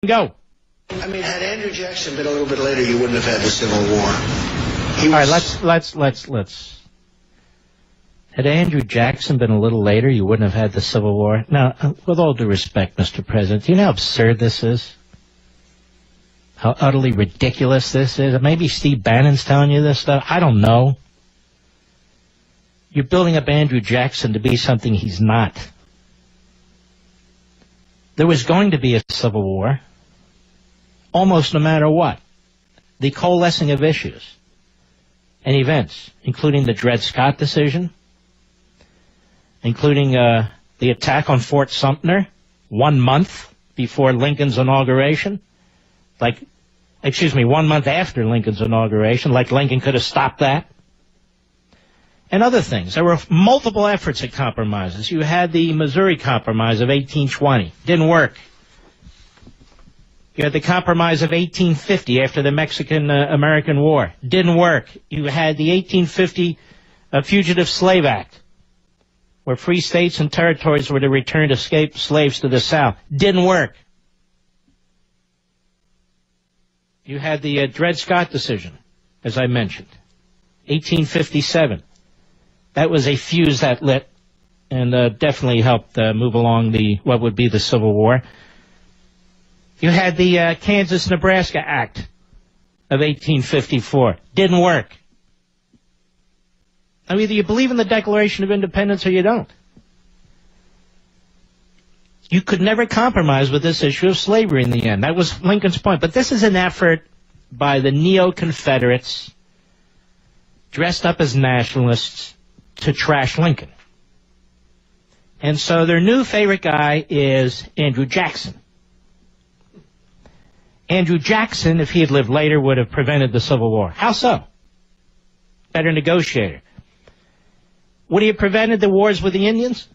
Go. I mean, had Andrew Jackson been a little bit later, you wouldn't have had the Civil War. All right, let's. Had Andrew Jackson been a little later, you wouldn't have had the Civil War. Now, with all due respect, Mr. President, do you know how absurd this is? How utterly ridiculous this is? Maybe Steve Bannon's telling you this stuff. I don't know. You're building up Andrew Jackson to be something he's not. There was going to be a Civil War, almost no matter what. The coalescing of issues and events, including the Dred Scott decision, including the attack on Fort Sumter 1 month before Lincoln's inauguration, 1 month after Lincoln's inauguration, like Lincoln could have stopped that, and other things. There were multiple efforts at compromises. You had the Missouri Compromise of 1820. Didn't work. You had the Compromise of 1850 after the Mexican-American War. Didn't work. You had the 1850 Fugitive Slave Act, where free states and territories were to return escaped slaves to the South. Didn't work. You had the Dred Scott decision, as I mentioned, 1857. That was a fuse that lit and definitely helped move along what would be the Civil War. You had the Kansas-Nebraska Act of 1854. Didn't work. Now, either you believe in the Declaration of Independence or you don't. You could never compromise with this issue of slavery in the end. That was Lincoln's point. But this is an effort by the neo-Confederates dressed up as nationalists to trash Lincoln. And so their new favorite guy is Andrew Jackson. Andrew Jackson, if he had lived later, would have prevented the Civil War. How so? Better negotiator. Would he have prevented the wars with the Indians?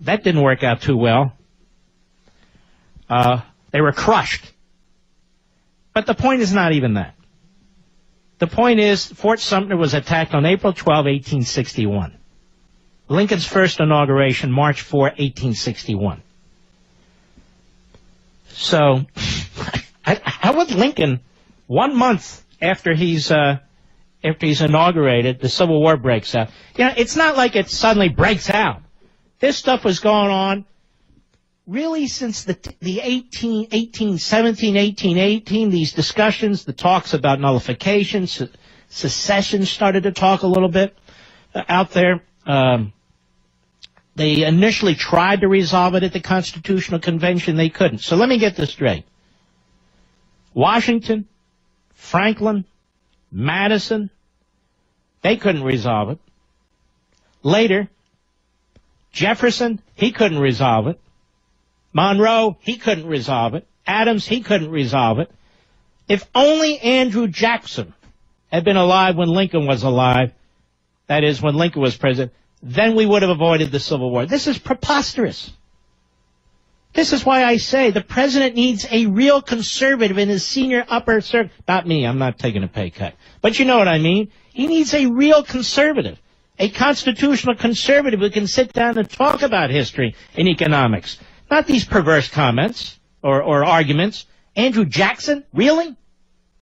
That didn't work out too well. They were crushed. But the point is not even that. The point is, Fort Sumter was attacked on April 12, 1861. Lincoln's first inauguration, March 4, 1861. So, how would Lincoln, 1 month after he's inaugurated, the Civil War breaks out? You know, it's not like it suddenly breaks out. This stuff was going on really since the 1818, these discussions, the talks about nullification, secession started to talk a little bit out there. They initially tried to resolve it at the Constitutional Convention. They couldn't. So let me get this straight. Washington, Franklin, Madison, they couldn't resolve it. Later, Jefferson, he couldn't resolve it. Monroe, he couldn't resolve it. Adams, he couldn't resolve it. If only Andrew Jackson had been alive when Lincoln was alive, that is, when Lincoln was president, then we would have avoided the Civil War. This is preposterous. This is why I say the president needs a real conservative in his senior upper circle. Not me, I'm not taking a pay cut. But you know what I mean. He needs a real conservative, a constitutional conservative who can sit down and talk about history and economics. Not these perverse comments or arguments. Andrew Jackson? Really?